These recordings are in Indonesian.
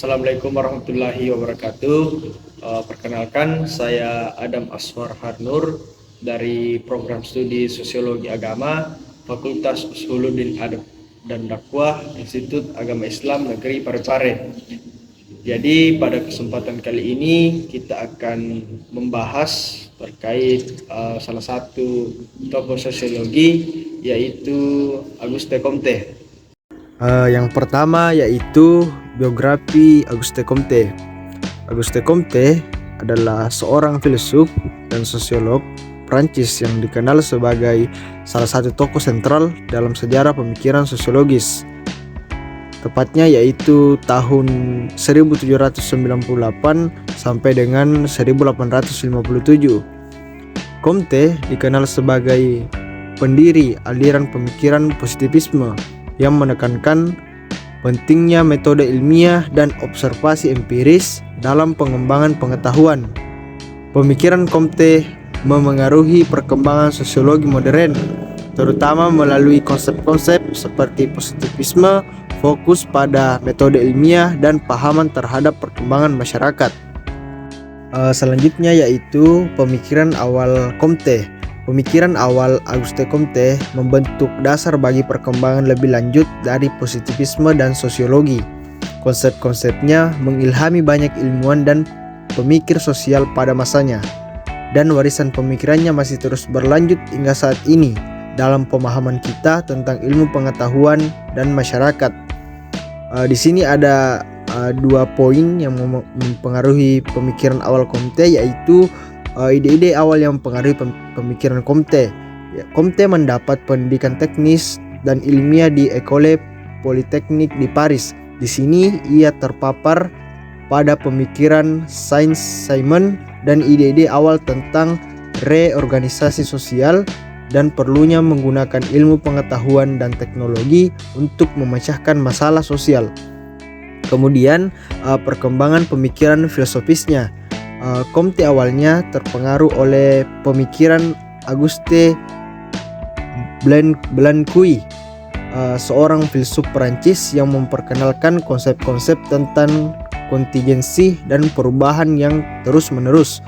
Assalamualaikum warahmatullahi wabarakatuh. Perkenalkan, saya Adam Aswar Harnur dari Program Studi Sosiologi Agama, Fakultas Usuluddin Adab dan Dakwah, Institut Agama Islam Negeri Parepare. Jadi pada kesempatan kali ini kita akan membahas terkait salah satu tokoh sosiologi, yaitu Auguste Comte. Yang pertama yaitu biografi Auguste Comte. Auguste Comte adalah seorang filsuf dan sosiolog Prancis yang dikenal sebagai salah satu tokoh sentral dalam sejarah pemikiran sosiologis. Tepatnya yaitu tahun 1798 sampai dengan 1857. Comte dikenal sebagai pendiri aliran pemikiran positivisme yang menekankan pentingnya metode ilmiah dan observasi empiris dalam pengembangan pengetahuan. Pemikiran Comte memengaruhi perkembangan sosiologi modern, terutama melalui konsep-konsep seperti positivisme, fokus pada metode ilmiah dan pahaman terhadap perkembangan masyarakat. Selanjutnya yaitu pemikiran awal Comte. Pemikiran awal Auguste Comte membentuk dasar bagi perkembangan lebih lanjut dari positivisme dan sosiologi. Konsep-konsepnya mengilhami banyak ilmuwan dan pemikir sosial pada masanya, dan warisan pemikirannya masih terus berlanjut hingga saat ini dalam pemahaman kita tentang ilmu pengetahuan dan masyarakat. Di sini ada 2 poin yang mempengaruhi pemikiran awal Comte, yaitu ide-ide awal yang mempengaruhi pemikiran Comte. Comte mendapat pendidikan teknis dan ilmiah di École Polytechnique di Paris. Di sini ia terpapar pada pemikiran Saint-Simon dan ide-ide awal tentang reorganisasi sosial dan perlunya menggunakan ilmu pengetahuan dan teknologi untuk memecahkan masalah sosial. Kemudian perkembangan pemikiran filosofisnya. Comte awalnya terpengaruh oleh pemikiran Auguste Blanqui, seorang filsuf Perancis yang memperkenalkan konsep-konsep tentang kontingensi dan perubahan yang terus-menerus.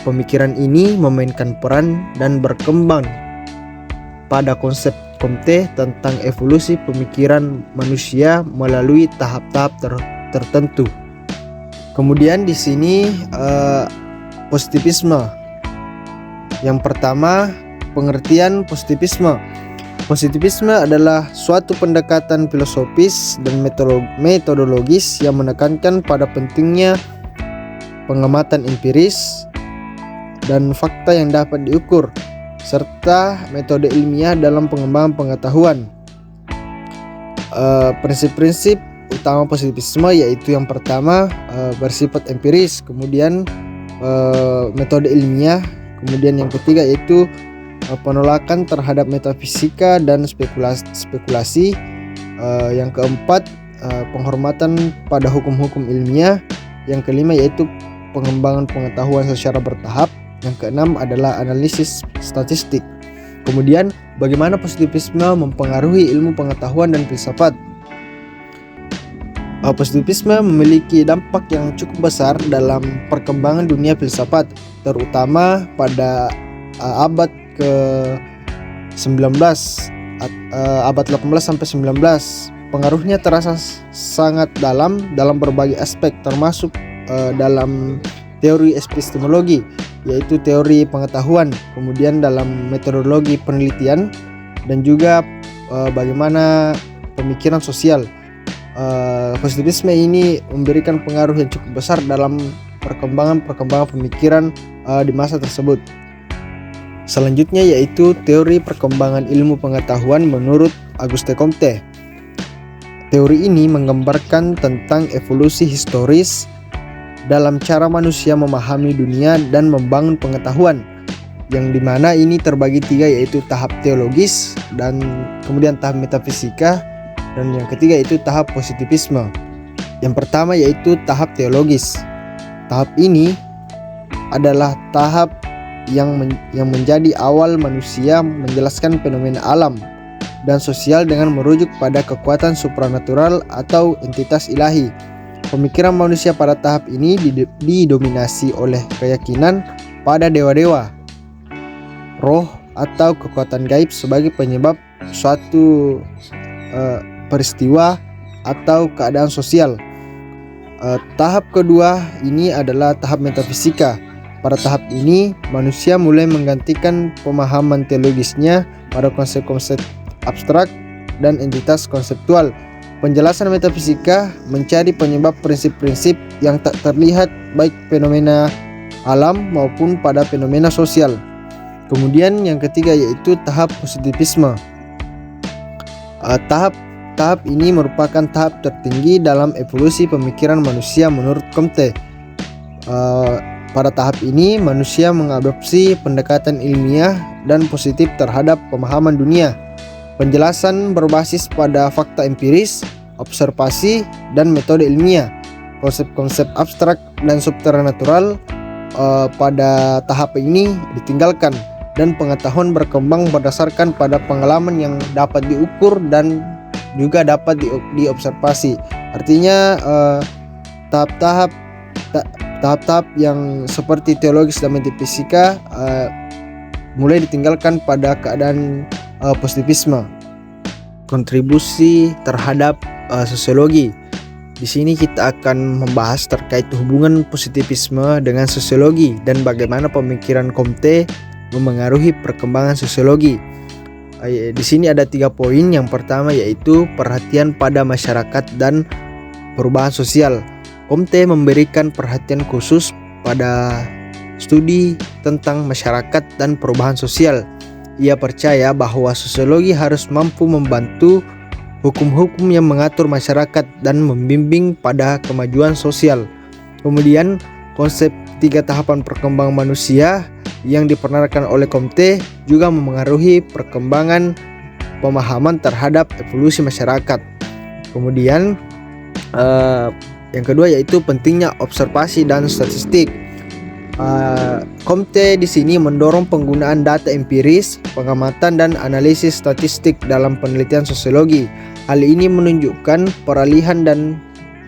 Pemikiran ini memainkan peran dan berkembang pada konsep Comte tentang evolusi pemikiran manusia melalui tahap-tahap tertentu. Kemudian di sini positivisme. Yang pertama, pengertian positivisme. Positivisme adalah suatu pendekatan filosofis dan metodologis yang menekankan pada pentingnya pengamatan empiris dan fakta yang dapat diukur, serta metode ilmiah dalam pengembangan pengetahuan. Prinsip-prinsip utama positivisme yaitu yang pertama bersifat empiris, kemudian metode ilmiah, kemudian yang ketiga yaitu penolakan terhadap metafisika dan spekulasi, yang keempat penghormatan pada hukum-hukum ilmiah, yang kelima yaitu pengembangan pengetahuan secara bertahap, yang keenam adalah analisis statistik. Kemudian bagaimana positivisme mempengaruhi ilmu pengetahuan dan filsafat. Positivisme memiliki dampak yang cukup besar dalam perkembangan dunia filsafat, terutama pada abad ke-19, abad 18 sampai 19. Pengaruhnya terasa sangat dalam berbagai aspek, termasuk dalam teori epistemologi, yaitu teori pengetahuan, kemudian dalam metodologi penelitian, dan juga bagaimana pemikiran sosial. Positivisme ini memberikan pengaruh yang cukup besar dalam perkembangan pemikiran di masa tersebut. Selanjutnya yaitu teori perkembangan ilmu pengetahuan menurut Auguste Comte. Teori ini menggambarkan tentang evolusi historis dalam cara manusia memahami dunia dan membangun pengetahuan, yang dimana ini terbagi 3, yaitu tahap teologis, dan kemudian tahap metafisika, dan yang ketiga yaitu tahap positivisme. Yang pertama yaitu tahap teologis. Tahap ini adalah tahap yang menjadi awal manusia menjelaskan fenomena alam dan sosial dengan merujuk pada kekuatan supranatural atau entitas ilahi. Pemikiran manusia pada tahap ini didominasi oleh keyakinan pada dewa-dewa, roh atau kekuatan gaib sebagai penyebab suatu peristiwa atau keadaan sosial. Tahap kedua ini adalah tahap metafisika. Pada tahap ini, manusia mulai menggantikan pemahaman teologisnya pada konsep-konsep abstrak dan entitas konseptual. Penjelasan metafisika mencari penyebab prinsip-prinsip yang tak terlihat baik fenomena alam maupun pada fenomena sosial. Kemudian yang ketiga yaitu tahap positivisme. Tahap ini merupakan tahap tertinggi dalam evolusi pemikiran manusia menurut Comte. Pada tahap ini manusia mengadopsi pendekatan ilmiah dan positif terhadap pemahaman dunia. Penjelasan berbasis pada fakta empiris, observasi, dan metode ilmiah. Konsep-konsep abstrak dan supranatural pada tahap ini ditinggalkan dan pengetahuan berkembang berdasarkan pada pengalaman yang dapat diukur dan juga dapat diobservasi. Artinya tahap-tahap yang seperti teologis dan metafisika mulai ditinggalkan pada keadaan positivisme. Kontribusi terhadap sosiologi. Di sini kita akan membahas terkait hubungan positivisme dengan sosiologi dan bagaimana pemikiran Comte memengaruhi perkembangan sosiologi. Di sini ada 3 poin. Yang pertama yaitu perhatian pada masyarakat dan perubahan sosial. Comte memberikan perhatian khusus pada studi tentang masyarakat dan perubahan sosial. Ia percaya bahwa sosiologi harus mampu membantu hukum-hukum yang mengatur masyarakat dan membimbing pada kemajuan sosial. Kemudian konsep 3 tahapan perkembangan manusia yang diperkenalkan oleh Comte juga memengaruhi perkembangan pemahaman terhadap evolusi masyarakat. Kemudian yang kedua yaitu pentingnya observasi dan statistik. Comte di sini mendorong penggunaan data empiris, pengamatan dan analisis statistik dalam penelitian sosiologi. Hal ini menunjukkan peralihan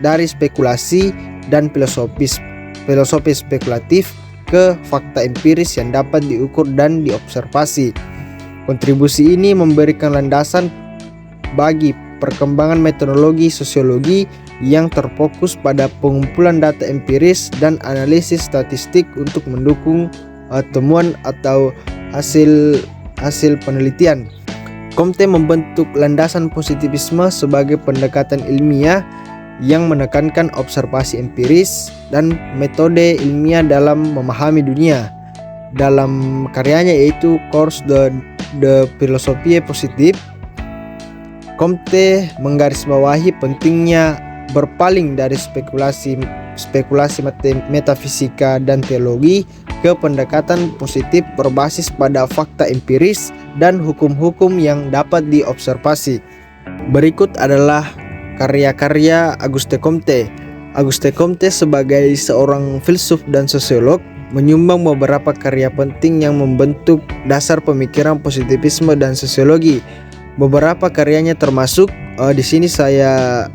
dari spekulasi dan filosofi spekulatif ke fakta empiris yang dapat diukur dan diobservasi. Kontribusi ini memberikan landasan bagi perkembangan metodologi sosiologi yang terfokus pada pengumpulan data empiris dan analisis statistik untuk mendukung temuan atau hasil penelitian. Comte membentuk landasan positivisme sebagai pendekatan ilmiah yang menekankan observasi empiris dan metode ilmiah dalam memahami dunia. Dalam karyanya yaitu Cours de philosophie positive, Comte menggarisbawahi pentingnya berpaling dari spekulasi metafisika dan teologi ke pendekatan positif berbasis pada fakta empiris dan hukum-hukum yang dapat diobservasi. Berikut adalah karya-karya Auguste Comte. Auguste Comte sebagai seorang filsuf dan sosiolog menyumbang beberapa karya penting yang membentuk dasar pemikiran positivisme dan sosiologi. Beberapa karyanya termasuk di sini saya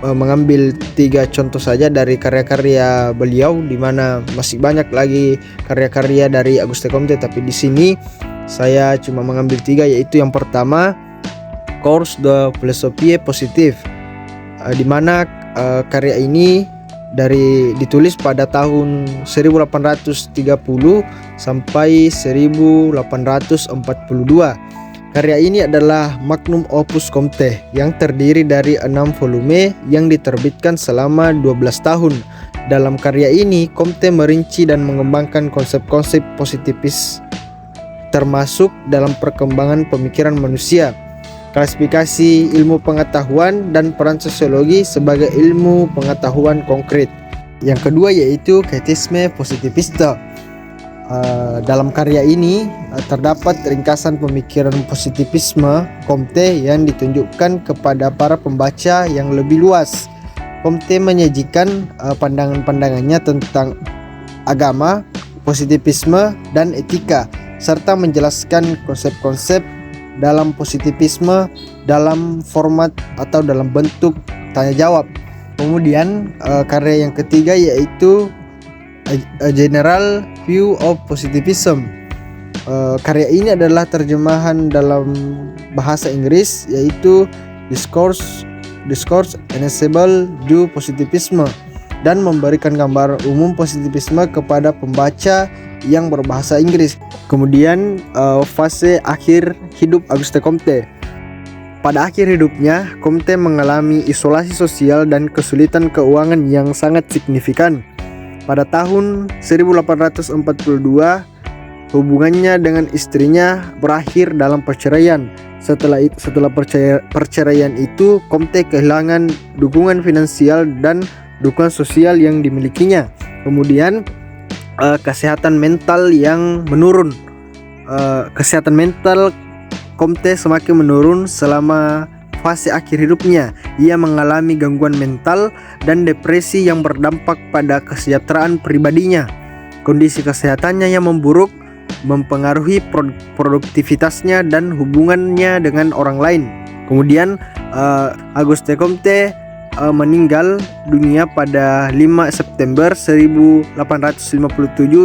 mengambil 3 contoh saja dari karya-karya beliau, di mana masih banyak lagi karya-karya dari Auguste Comte, tapi di sini saya cuma mengambil 3, yaitu yang pertama Cours de philosophie positive, di mana karya ini ditulis pada tahun 1830 sampai 1842. Karya ini adalah magnum opus Comte yang terdiri dari 6 volume yang diterbitkan selama 12 tahun. Dalam karya ini, Comte merinci dan mengembangkan konsep-konsep positivis termasuk dalam perkembangan pemikiran manusia, klasifikasi ilmu pengetahuan, dan peran sosiologi sebagai ilmu pengetahuan konkret. Yang kedua yaitu Kritisme Positiviste. Dalam karya ini terdapat ringkasan pemikiran positivisme Comte yang ditunjukkan kepada para pembaca yang lebih luas. Comte menyajikan pandangan-pandangannya tentang agama, positivisme, dan etika, serta menjelaskan konsep-konsep dalam positivisme dalam format atau dalam bentuk tanya jawab. Kemudian karya yang ketiga yaitu A General View of Positivism. Karya ini adalah terjemahan dalam bahasa Inggris yaitu Discourse Ensemble du Positivisme, dan memberikan gambar umum positivisme kepada pembaca yang berbahasa Inggris. Kemudian fase akhir hidup Auguste Comte. Pada akhir hidupnya, Comte mengalami isolasi sosial dan kesulitan keuangan yang sangat signifikan. Pada tahun 1842, hubungannya dengan istrinya berakhir dalam perceraian. Setelah perceraian itu, Comte kehilangan dukungan finansial dan dukungan sosial yang dimilikinya. Kemudian kesehatan mental yang menurun. Kesehatan mental Comte semakin menurun selama fase akhir hidupnya. Ia mengalami gangguan mental dan depresi yang berdampak pada kesejahteraan pribadinya. Kondisi kesehatannya yang memburuk mempengaruhi produktivitasnya dan hubungannya dengan orang lain. Kemudian Auguste Comte meninggal dunia pada 5 September 1857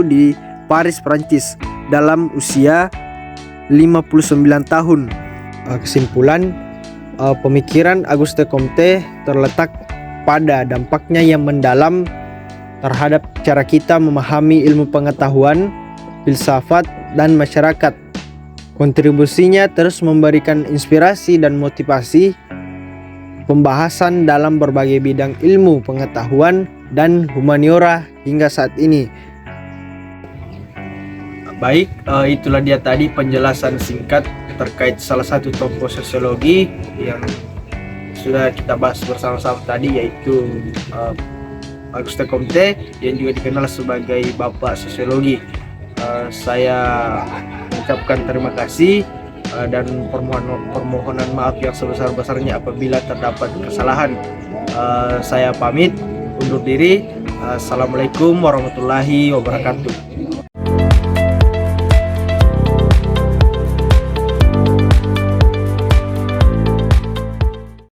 di Paris, Prancis, dalam usia 59 tahun. Kesimpulan, pemikiran Auguste Comte terletak pada dampaknya yang mendalam terhadap cara kita memahami ilmu pengetahuan, filsafat, dan masyarakat. Kontribusinya terus memberikan inspirasi dan motivasi pembahasan dalam berbagai bidang ilmu pengetahuan dan humaniora hingga saat ini. Baik, itulah dia tadi penjelasan singkat terkait salah satu tokoh sosiologi yang sudah kita bahas bersama-sama tadi, yaitu Auguste Comte yang juga dikenal sebagai Bapak Sosiologi. Saya mengucapkan terima kasih dan permohonan maaf yang sebesar-besarnya apabila terdapat kesalahan. Saya pamit undur diri. Assalamualaikum warahmatullahi wabarakatuh.